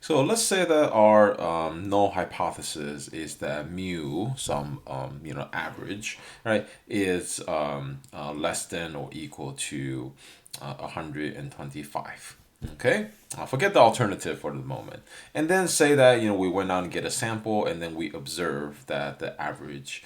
So let's say that our null hypothesis is that mu, some average, right, is less than or equal to 125. Okay, forget the alternative for the moment, and then say that we went out and get a sample, and then we observe that the average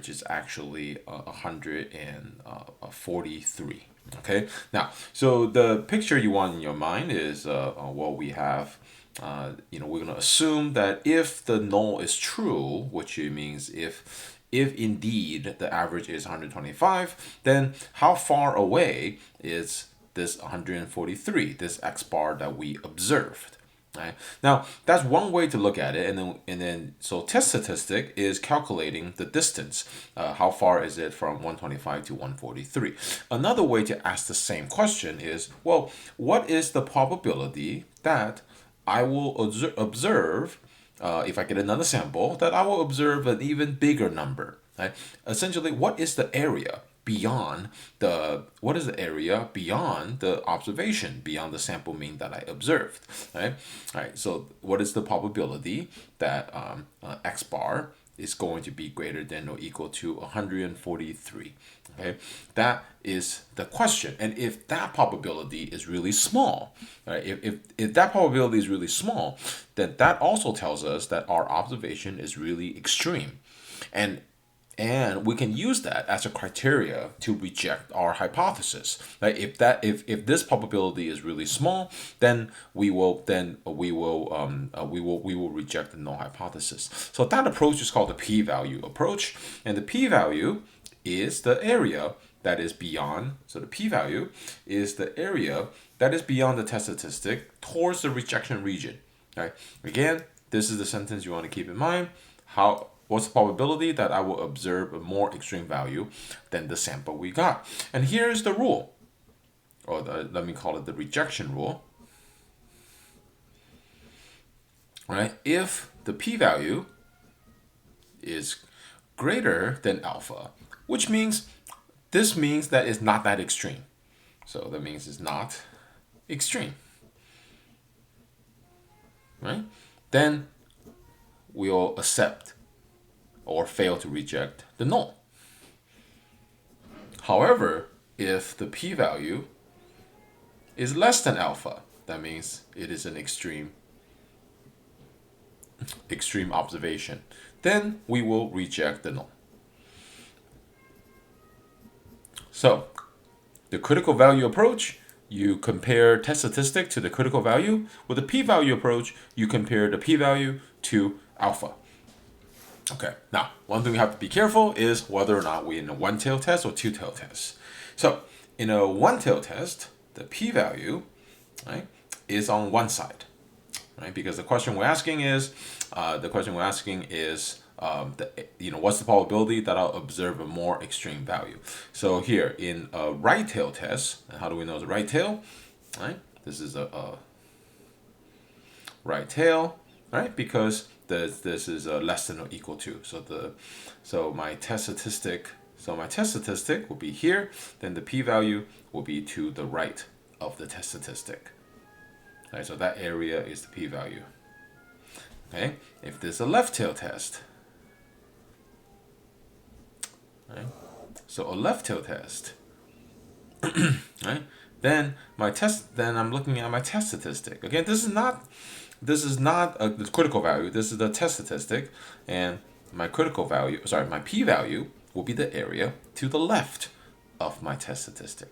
is actually 143. Okay, now so the picture you want in your mind is well, we have we're going to assume that if the null is true, which means if indeed the average is 125, then how far away is this 143, this x bar that we observed? Right? Now that's one way to look at it, and then so test statistic is calculating the distance. How far is it from 125 to 143? Another way to ask the same question is, well, what is the probability that I will observe if I get another sample, that I will observe an even bigger number? Right? Essentially, what is the area beyond the observation, beyond the sample mean that I observed? Right? Right. So what is the probability that x bar is going to be greater than or equal to 143? Okay, that is the question. And if that probability is really small, right, if that probability is really small, then that also tells us that our observation is really extreme. And we can use that as a criteria to reject our hypothesis. Right? If this probability is really small, then we will reject the null hypothesis. So that approach is called the p-value approach, and the p-value is the area that is beyond. So the p-value is the area that is beyond the test statistic towards the rejection region. Right? Again, this is the sentence you want to keep in mind. What's the probability that I will observe a more extreme value than the sample we got? And here's the rule, or let me call it the rejection rule. Right? If the p-value is greater than alpha, which means that it's not that extreme. So that means it's not extreme. Right? Then we'll accept or fail to reject the null. However, if the p-value is less than alpha, that means it is an extreme observation, then we will reject the null. So the critical value approach, you compare test statistic to the critical value. With the p-value approach, you compare the p-value to alpha. Okay, now one thing we have to be careful is whether or not we're in a one-tailed test or two-tailed test. So in a one-tailed test, the p-value, right, is on one side, right? Because the question we're asking is what's the probability that I'll observe a more extreme value? So here in a right-tailed test, and how do we know it's a right tail? Right, this is a right tail, right? Because this is less than or equal to. So my test statistic will be here. Then the p-value will be to the right of the test statistic. Right, so that area is the p-value. Okay, if there's a left-tail test, right? So a left-tail test, right? Then I'm looking at my test statistic. Again, this is not the critical value. This is the test statistic, and my p-value will be the area to the left of my test statistic.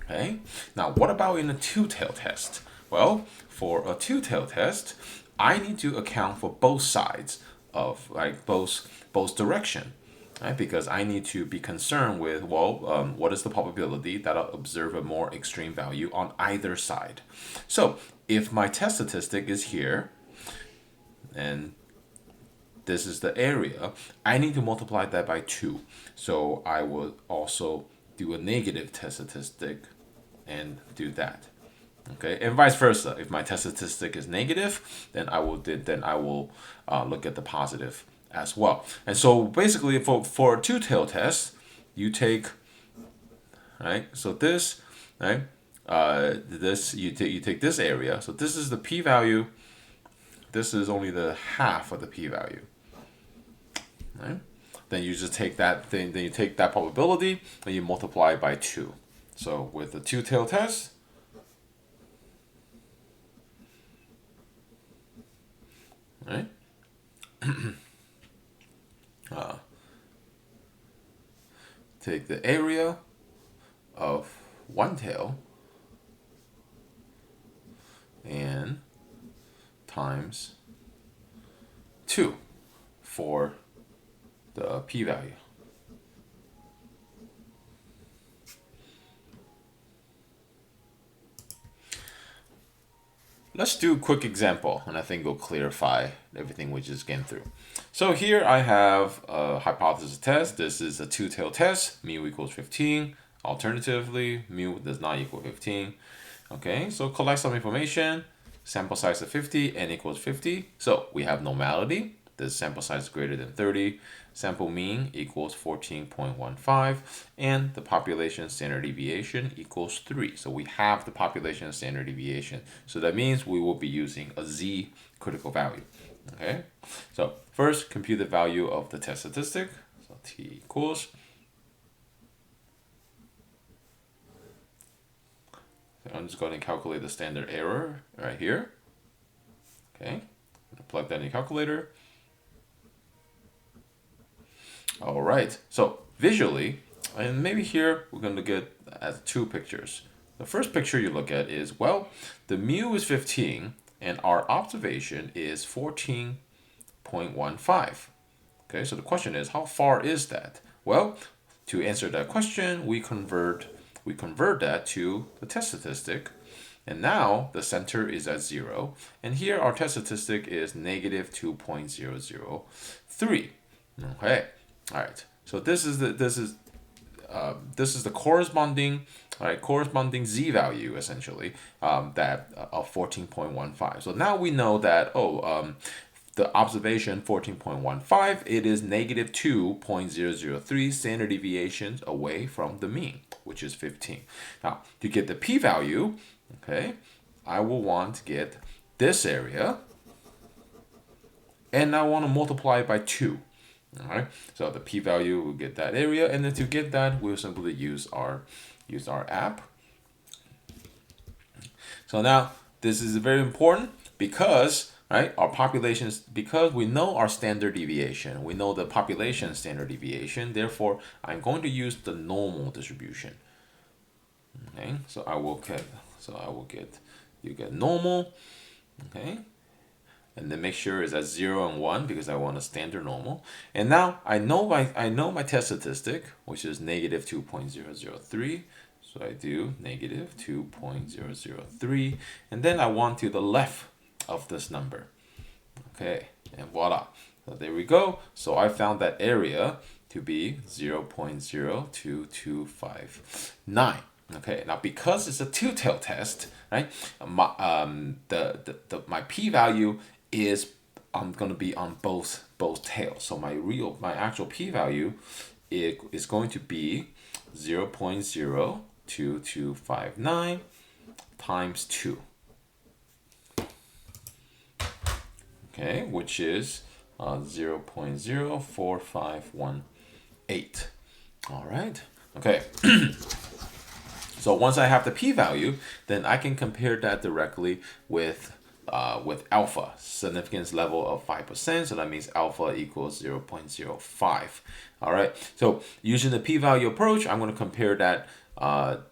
Okay. Now, what about in a two-tailed test? Well, for a two-tailed test, I need to account for both sides of both direction. Right? Because I need to be concerned with, what is the probability that I'll observe a more extreme value on either side? So if my test statistic is here, and this is the area, I need to multiply that by 2. So I will also do a negative test statistic and do that. Okay, and vice versa. If my test statistic is negative, then I will look at the positive as well. And so basically, for a two-tailed test, you take, right? So this, right? this you take this area. So this is the p-value. This is only the half of the p-value. Right? Then you just take that thing. Then you take that probability and you multiply it by 2. So with the two-tailed test, right? Take the area of one tail and times 2 for the p-value. Let's do a quick example, and I think it'll clarify everything we just came through. So here I have a hypothesis test. This is a two-tailed test. Mu equals 15. Alternatively, mu does not equal 15. Okay, so collect some information. Sample size of 50, n equals 50. So we have normality. The sample size is greater than 30. Sample mean equals 14.15. And the population standard deviation equals 3. So we have the population standard deviation. So that means we will be using a z critical value. Okay, so first compute the value of the test statistic. So t equals. So I'm just going to calculate the standard error right here. Okay, plug that in the calculator. All right, so visually, and maybe here we're going to get at 2 pictures. The first picture you look at is, well, the mu is 15 and our observation is 14.15. Okay, so the question is, how far is that? Well, to answer that question, we convert that to the test statistic. And now the center is at 0. And here our test statistic is negative 2.003. Okay. All right. So this is the corresponding z value essentially that of 14.15. So now we know that the observation 14.15, it is negative 2.003 standard deviations away from the mean, which is 15. Now to get the p-value, okay, I will want to get this area, and I want to multiply it by 2. All right, so the p-value will get that area, and then to get that, we'll simply use our app. So now this is very important because, right, our populations, because we know our standard deviation, we know the population standard deviation. Therefore, I'm going to use the normal distribution. Okay, so I will get you get normal. Okay. And then make sure it's at 0 and 1 because I want a standard normal. And now I know my test statistic, which is negative 2.003. So I do negative 2.003. And then I want to the left of this number. Okay, and voila. So there we go. So I found that area to be 0.02259. Okay, now because it's a two-tailed test, right? My p-value is going to be on both tails. So my actual p-value is going to be 0.02259 times 2. Okay, which is 0.04518. All right. Okay. So once I have the p-value, then I can compare that directly with alpha, significance level of 5%. So that means alpha equals 0.05. All right. So using the p-value approach, I'm going to compare that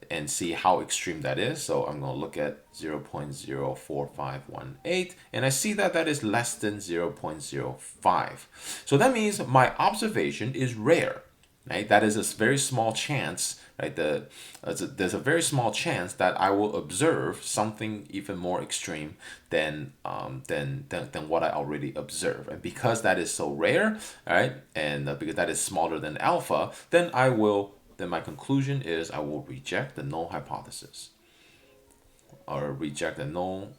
and see how extreme that is. So I'm going to look at 0.04518, and I see that that is less than 0.05. So that means my observation is rare. Right? That is a very small chance, right? There's a very small chance that I will observe something even more extreme than what I already observe. And because that is so rare, right? And because that is smaller than alpha, then my conclusion is I will reject the null hypothesis, or reject the null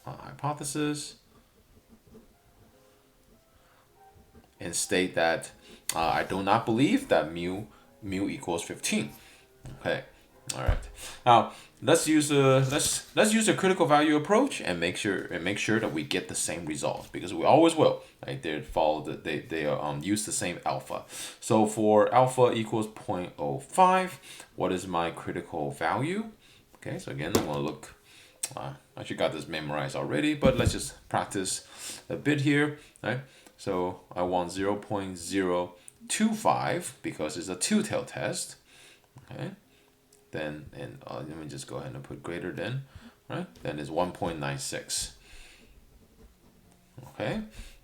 hypothesis, and state that I do not believe that mu equals 15. Okay, All right. Now let's use a critical value approach and make sure that we get the same results, because we always will. Right? They use the same alpha. So for alpha equals 0.05, what is my critical value? Okay. So again, I'm gonna look. I actually got this memorized already, but let's just practice a bit here. Right. So I want 0.025 because it's a two-tailed test. Okay. Then, and let me just go ahead and put greater than, right? Then it's 1.96. Okay,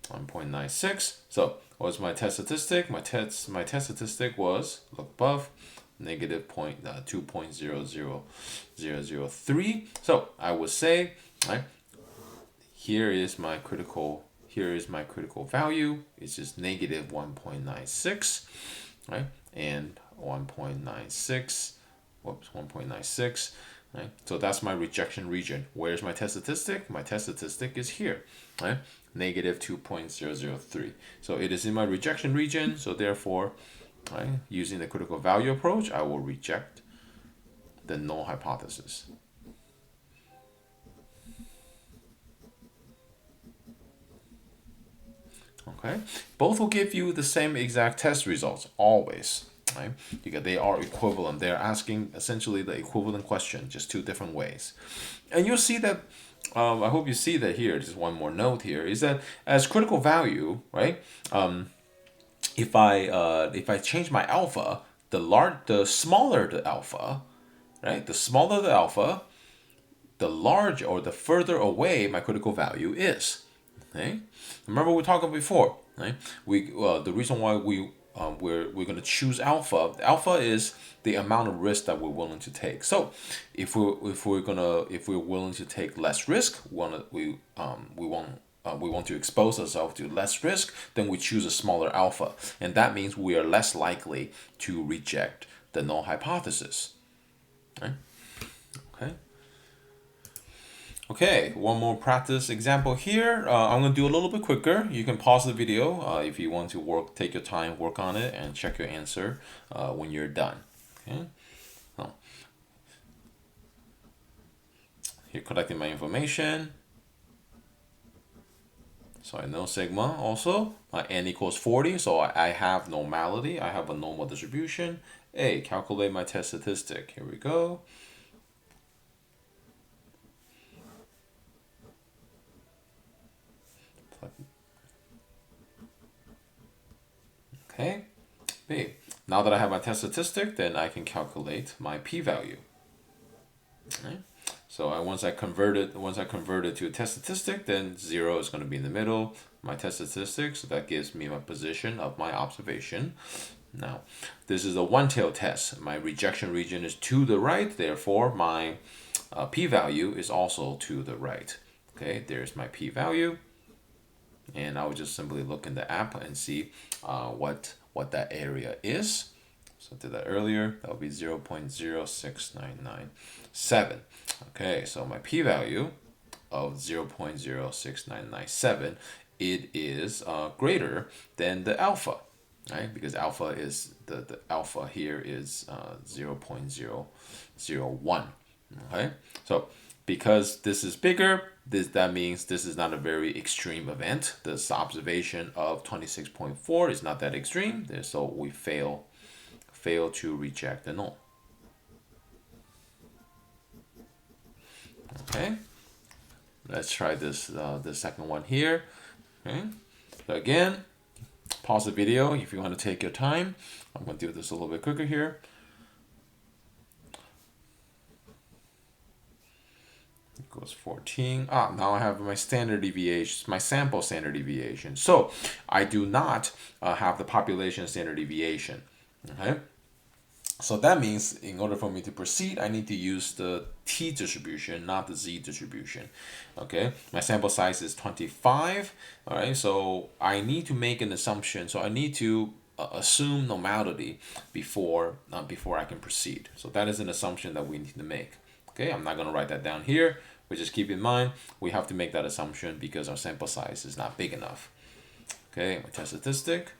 1.96. So what's my test statistic? My test statistic was, look above, negative 2.00003. So I would say, right, here is my critical value. It's just negative 1.96, right? And 1.96. Whoops, 1.96, right? So that's my rejection region. Where's my test statistic? My test statistic is here, right? Negative 2.003. So it is in my rejection region. So therefore, right, using the critical value approach, I will reject the null hypothesis. Okay, both will give you the same exact test results always. Right? Because they are equivalent. They're asking essentially the equivalent question, just two different ways. And you'll see that, I hope you see that here, just one more note here, is that as critical value, right? If I change my alpha, the smaller the alpha, right? The smaller the alpha, the larger or the further away my critical value is. Okay? Remember we talked about before, right? The reason why we're going to choose alpha. Alpha is the amount of risk that we're willing to take. So if we're willing to take less risk, we want to expose ourselves to less risk, then we choose a smaller alpha, and that means we are less likely to reject the null hypothesis. Right? Okay. Okay, one more practice example here. I'm going to do a little bit quicker. You can pause the video if you want to take your time, work on it, and check your answer when you're done. Okay. Oh. Here, collecting my information. So I know sigma also. My n equals 40, so I have normality. I have a normal distribution. A, calculate my test statistic. Here we go. Okay, B. Now that I have my test statistic, then I can calculate my p-value. Okay. So once I convert it to a test statistic, then 0 is going to be in the middle. My test statistic, so that gives me my position of my observation. Now, this is a one-tailed test. My rejection region is to the right, therefore my p-value is also to the right. Okay, there's my p-value. And I would just simply look in the app and see what that area is. So I did that earlier. That would be 0.06997. Okay, so my p-value of 0.06997, it is greater than the alpha, right? Because alpha is the alpha here is 0.001. Okay, so because this is bigger, that means this is not a very extreme event. This observation of 26.4 is not that extreme, so we fail to reject the null. Okay, let's try this the second one here. Okay, so again, pause the video if you want to take your time. I'm going to do this a little bit quicker here. Equals 14. Now I have my standard deviation, my sample standard deviation. So I do not have the population standard deviation. Okay. So that means in order for me to proceed, I need to use the t distribution, not the z distribution. Okay. My sample size is 25. All right. So I need to make an assumption. So I need to assume normality before I can proceed. So that is an assumption that we need to make. Okay, I'm not going to write that down here, but just keep in mind, we have to make that assumption because our sample size is not big enough. Okay, my test statistic.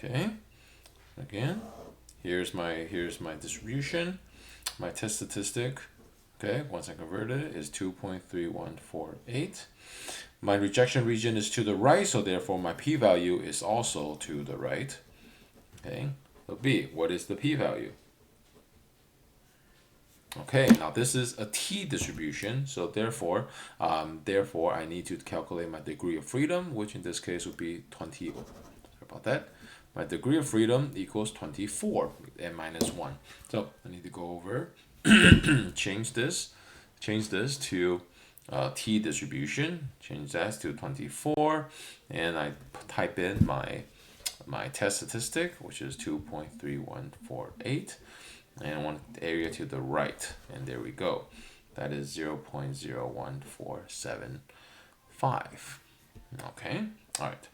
Okay, again, here's my distribution, my test statistic. Okay, once I convert it, is 2.3148. My rejection region is to the right, so therefore my p-value is also to the right. Okay, so B, what is the p-value? Okay, now this is a t distribution, so therefore I need to calculate my degree of freedom, which in this case would be 20. Sorry about that. My degree of freedom equals 24 and minus 1. So I need to go over, change this to t distribution, change that to 24, and I type in my test statistic, which is 2.3148, and I want the area to the right, and there we go. That is 0.01475. Okay, all right.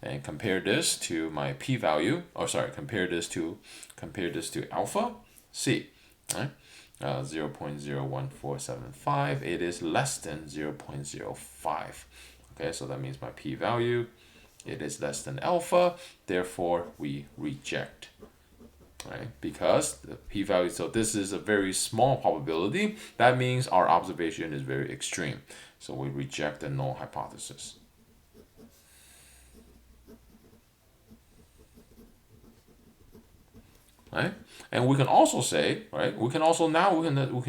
And compare this to my p-value, or sorry, compare this to alpha, C, right? 0.01475, it is less than 0.05. Okay, so that means my p-value, it is less than alpha, therefore we reject. Right? Because the p-value, so this is a very small probability, that means our observation is very extreme. So we reject the null hypothesis. Right? And we can also say, right? We can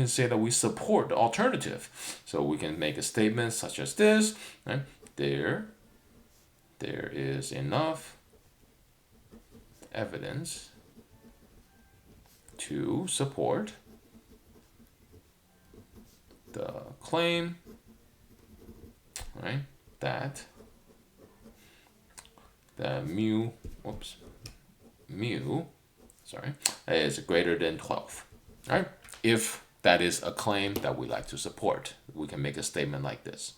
say that we support the alternative. So we can make a statement such as this, right? There is enough evidence to support the claim, right? That the mu is greater than 12, right? If that is a claim that we like to support, we can make a statement like this.